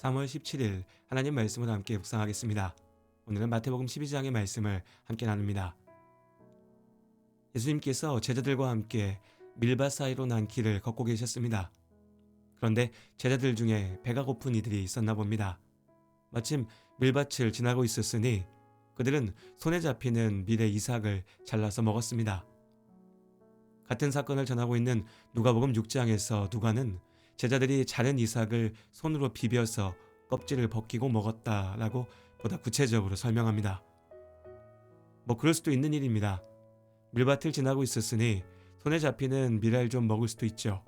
3월 17일 하나님 말씀을 함께 묵상하겠습니다. 오늘은 마태복음 12장의 말씀을 함께 나눕니다. 예수님께서 제자들과 함께 밀밭 사이로 난 길을 걷고 계셨습니다. 그런데 제자들 중에 배가 고픈 이들이 있었나 봅니다. 마침 밀밭을 지나고 있었으니 그들은 손에 잡히는 밀의 이삭을 잘라서 먹었습니다. 같은 사건을 전하고 있는 누가복음 6장에서 누가는 제자들이 자른 이삭을 손으로 비벼서 껍질을 벗기고 먹었다라고 보다 구체적으로 설명합니다. 그럴 수도 있는 일입니다. 밀밭을 지나고 있었으니 손에 잡히는 밀알 좀 먹을 수도 있죠.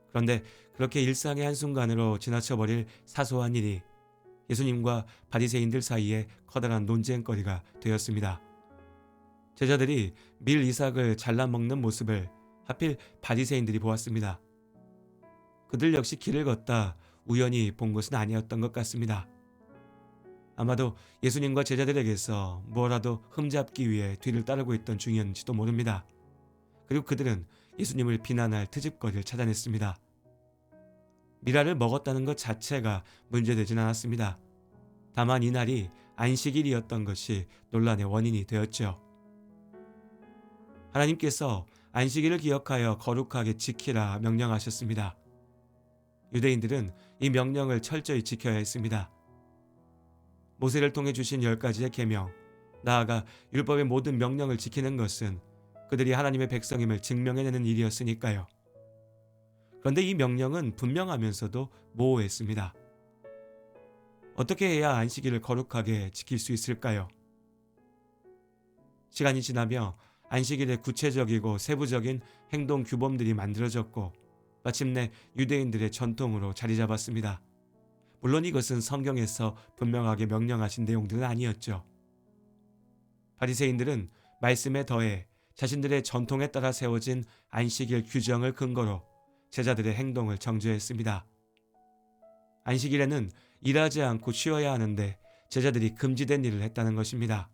그런데 그렇게 일상의 한순간으로 지나쳐버릴 사소한 일이 예수님과 바리새인들 사이에 커다란 논쟁거리가 되었습니다. 제자들이 밀 이삭을 잘라 먹는 모습을 하필 바리새인들이 보았습니다. 그들 역시 길을 걷다 우연히 본 것은 아니었던 것 같습니다. 아마도 예수님과 제자들에게서 뭐라도 흠잡기 위해 뒤를 따르고 있던 중이었는지도 모릅니다. 그리고 그들은 예수님을 비난할 트집거리를 찾아냈습니다. 밀알을 먹었다는 것 자체가 문제되진 않았습니다. 다만 이날이 안식일이었던 것이 논란의 원인이 되었죠. 하나님께서 안식일을 기억하여 거룩하게 지키라 명령하셨습니다. 유대인들은 이 명령을 철저히 지켜야 했습니다. 모세를 통해 주신 10가지의 계명, 나아가 율법의 모든 명령을 지키는 것은 그들이 하나님의 백성임을 증명해내는 일이었으니까요. 그런데 이 명령은 분명하면서도 모호했습니다. 어떻게 해야 안식일을 거룩하게 지킬 수 있을까요? 시간이 지나며 안식일의 구체적이고 세부적인 행동 규범들이 만들어졌고 마침내 유대인들의 전통으로 자리 잡았습니다. 물론 이것은 성경에서 분명하게 명령하신 내용들은 아니었죠. 바리새인들은 말씀에 더해 자신들의 전통에 따라 세워진 안식일 규정을 근거로 제자들의 행동을 정죄했습니다. 안식일에는 일하지 않고 쉬어야 하는데 제자들이 금지된 일을 했다는 것입니다.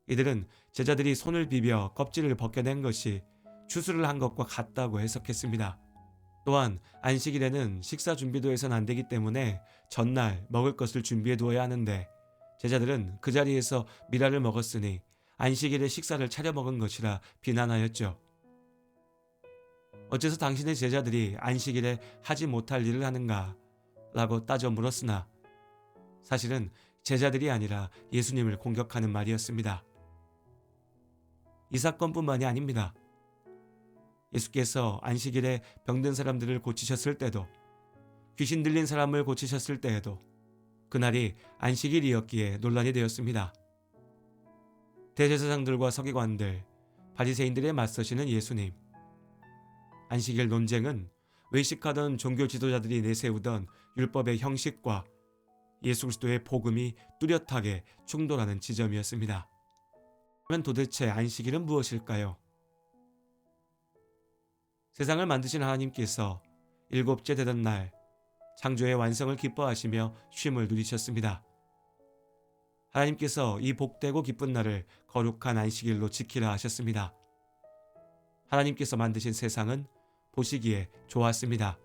이들은 제자들이 손을 비벼 껍질을 벗겨낸 것이 추수를 한 것과 같다고 해석했습니다. 또한 안식일에는 식사 준비도 해서는 안 되기 때문에 전날 먹을 것을 준비해 두어야 하는데 제자들은 그 자리에서 밀알을 먹었으니 안식일에 식사를 차려 먹은 것이라 비난하였죠. 어째서 당신의 제자들이 안식일에 하지 못할 일을 하는가? 라고 따져 물었으나 사실은 제자들이 아니라 예수님을 공격하는 말이었습니다. 이 사건뿐만이 아닙니다. 예수께서 안식일에 병든 사람들을 고치셨을 때도, 귀신 들린 사람을 고치셨을 때에도 그날이 안식일이었기에 논란이 되었습니다. 대제사장들과 서기관들, 바리새인들에 맞서시는 예수님. 안식일 논쟁은 외식하던 종교 지도자들이 내세우던 율법의 형식과 예수 그리스도의 복음이 뚜렷하게 충돌하는 지점이었습니다. 그러면 도대체 안식일은 무엇일까요? 세상을 만드신 하나님께서 일곱째 되던 날 창조의 완성을 기뻐하시며 쉼을 누리셨습니다. 하나님께서 이 복되고 기쁜 날을 거룩한 안식일로 지키라 하셨습니다. 하나님께서 만드신 세상은 보시기에 좋았습니다.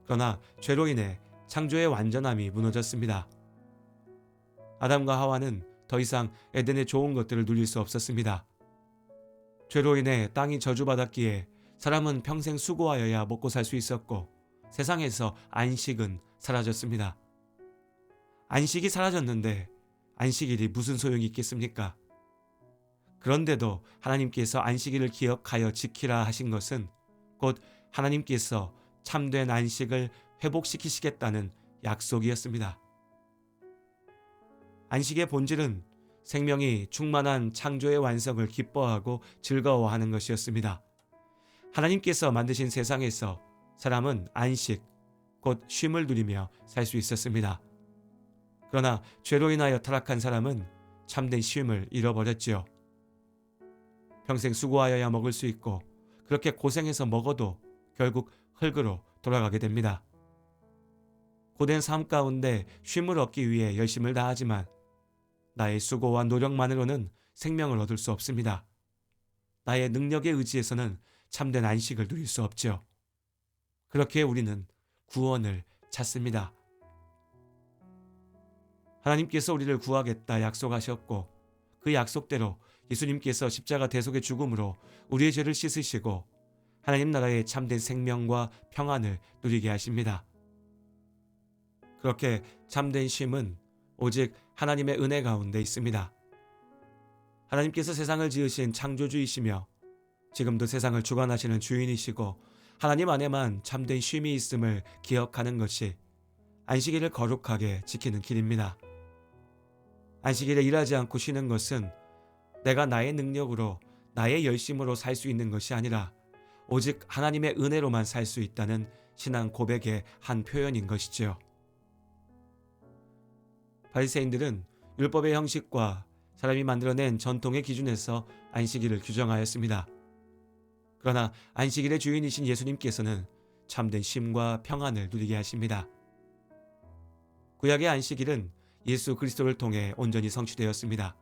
그러나 죄로 인해 창조의 완전함이 무너졌습니다. 아담과 하와는 더 이상 에덴의 좋은 것들을 누릴 수 없었습니다. 죄로 인해 땅이 저주받았기에 사람은 평생 수고하여야 먹고 살 수 있었고 세상에서 안식은 사라졌습니다. 안식이 사라졌는데 안식일이 무슨 소용이 있겠습니까? 그런데도 하나님께서 안식일을 기억하여 지키라 하신 것은 곧 하나님께서 참된 안식을 회복시키시겠다는 약속이었습니다. 안식의 본질은 생명이 충만한 창조의 완성을 기뻐하고 즐거워하는 것이었습니다. 하나님께서 만드신 세상에서 사람은 안식, 곧 쉼을 누리며 살 수 있었습니다. 그러나 죄로 인하여 타락한 사람은 참된 쉼을 잃어버렸지요. 평생 수고하여야 먹을 수 있고 그렇게 고생해서 먹어도 결국 흙으로 돌아가게 됩니다. 고된 삶 가운데 쉼을 얻기 위해 열심을 다하지만 나의 수고와 노력만으로는 생명을 얻을 수 없습니다. 나의 능력에 의지해서는 참된 안식을 누릴 수 없죠. 그렇게 우리는 구원을 찾습니다. 하나님께서 우리를 구하겠다 약속하셨고 그 약속대로 예수님께서 십자가 대속의 죽음으로 우리의 죄를 씻으시고 하나님 나라의 참된 생명과 평안을 누리게 하십니다. 그렇게 참된 쉼은 오직 하나님의 은혜 가운데 있습니다. 하나님께서 세상을 지으신 창조주이시며 지금도 세상을 주관하시는 주인이시고 하나님 안에만 참된 쉼이 있음을 기억하는 것이 안식일을 거룩하게 지키는 길입니다. 안식일에 일하지 않고 쉬는 것은 내가 나의 능력으로 나의 열심으로 살 수 있는 것이 아니라 오직 하나님의 은혜로만 살 수 있다는 신앙 고백의 한 표현인 것이지요. 바리새인들은 율법의 형식과 사람이 만들어낸 전통의 기준에서 안식일을 규정하였습니다. 그러나 안식일의 주인이신 예수님께서는 참된 쉼과 평안을 누리게 하십니다. 구약의 안식일은 예수 그리스도를 통해 온전히 성취되었습니다.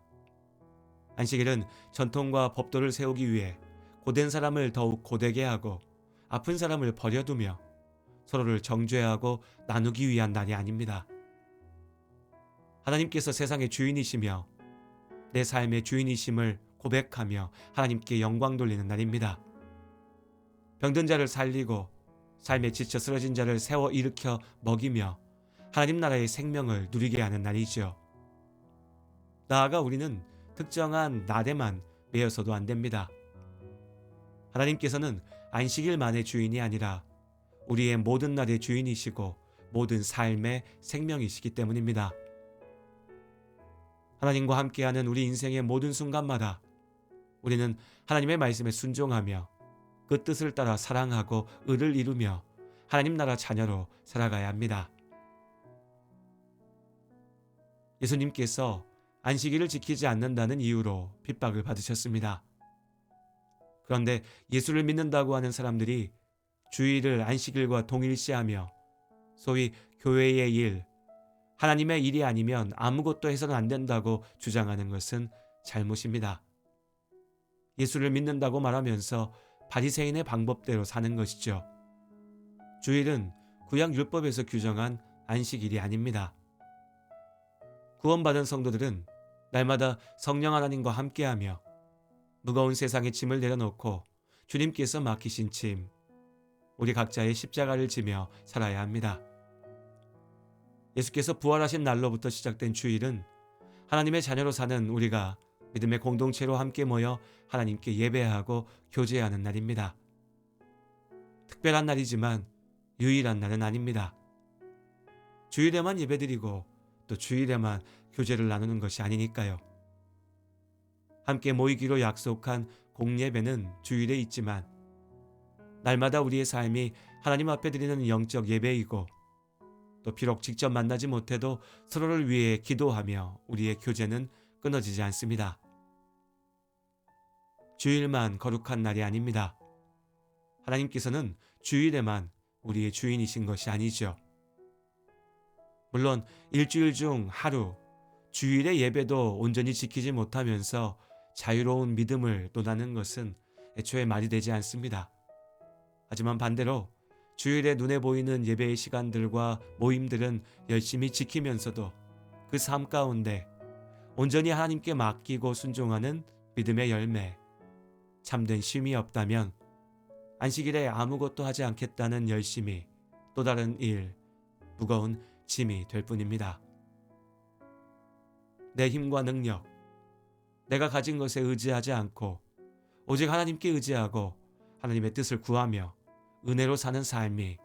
안식일은 전통과 법도를 세우기 위해 고된 사람을 더욱 고되게 하고 아픈 사람을 버려두며 서로를 정죄하고 나누기 위한 날이 아닙니다. 하나님께서 세상의 주인이시며 내 삶의 주인이심을 고백하며 하나님께 영광 돌리는 날입니다. 병든 자를 살리고 삶에 지쳐 쓰러진 자를 세워 일으켜 먹이며 하나님 나라의 생명을 누리게 하는 날이죠. 나아가 우리는 특정한 날에만 매여서도 안 됩니다. 하나님께서는 안식일만의 주인이 아니라 우리의 모든 날의 주인이시고 모든 삶의 생명이시기 때문입니다. 하나님과 함께하는 우리 인생의 모든 순간마다 우리는 하나님의 말씀에 순종하며 그 뜻을 따라 사랑하고 의를 이루며 하나님 나라 자녀로 살아가야 합니다. 예수님께서 안식일을 지키지 않는다는 이유로 핍박을 받으셨습니다. 그런데 예수를 믿는다고 하는 사람들이 주일을 안식일과 동일시하며 소위 교회의 일, 하나님의 일이 아니면 아무것도 해서는 안 된다고 주장하는 것은 잘못입니다. 예수를 믿는다고 말하면서 바리새인의 방법대로 사는 것이죠. 주일은 구약 율법에서 규정한 안식일이 아닙니다. 구원받은 성도들은 날마다 성령 하나님과 함께하며 무거운 세상의 짐을 내려놓고 주님께서 맡기신 짐, 우리 각자의 십자가를 지며 살아야 합니다. 예수께서 부활하신 날로부터 시작된 주일은 하나님의 자녀로 사는 우리가 믿음의 공동체로 함께 모여 하나님께 예배하고 교제하는 날입니다. 특별한 날이지만 유일한 날은 아닙니다. 주일에만 예배드리고 또 주일에만 교제를 나누는 것이 아니니까요. 함께 모이기로 약속한 공예배는 주일에 있지만 날마다 우리의 삶이 하나님 앞에 드리는 영적 예배이고 또 비록 직접 만나지 못해도 서로를 위해 기도하며 우리의 교제는 끊어지지 않습니다. 주일만 거룩한 날이 아닙니다. 하나님께서는 주일에만 우리의 주인이신 것이 아니죠. 물론 일주일 중 하루, 주일의 예배도 온전히 지키지 못하면서 자유로운 믿음을 논하는 것은 애초에 말이 되지 않습니다. 하지만 반대로 주일에 눈에 보이는 예배의 시간들과 모임들은 열심히 지키면서도 그 삶 가운데 온전히 하나님께 맡기고 순종하는 믿음의 열매, 참된 쉼이 없다면 안식일에 아무것도 하지 않겠다는 열심이 또 다른 일, 무거운 짐이 될 뿐입니다. 내 힘과 능력, 내가 가진 것에 의지하지 않고 오직 하나님께 의지하고 하나님의 뜻을 구하며 은혜로 사는 삶이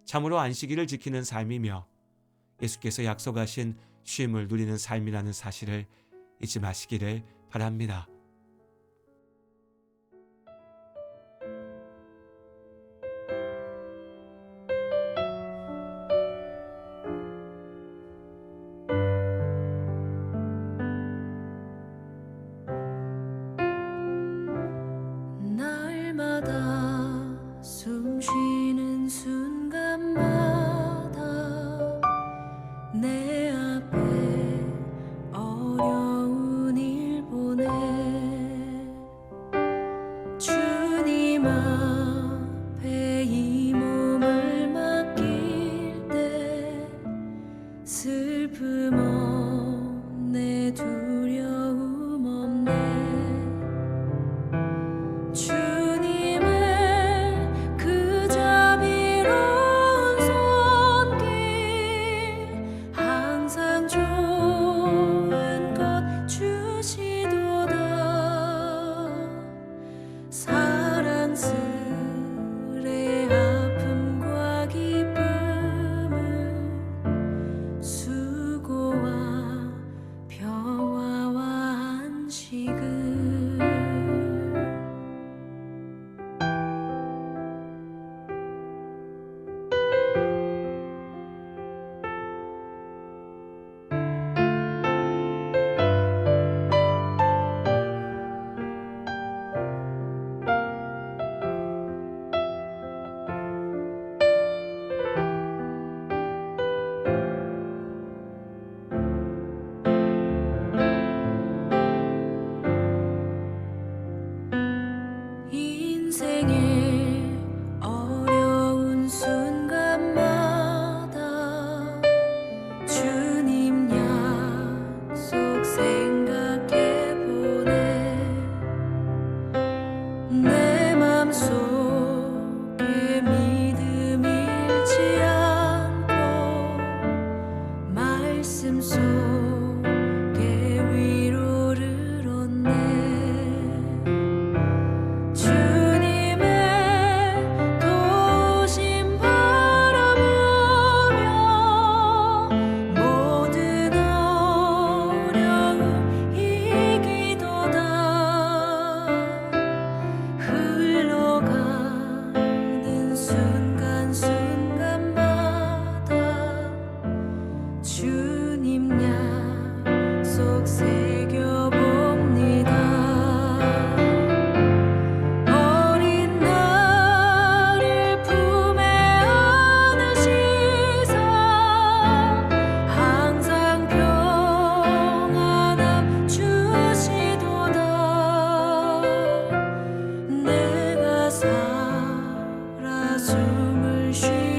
참으로 안식일을 지키는 삶이며 예수께서 약속하신 쉼을 누리는 삶이라는 사실을 잊지 마시기를 바랍니다. 날마다 숨 쉬는 순간마다 내 앞에 어려운 일 보내 주님 앞에 이 몸을 맡길 때 쉬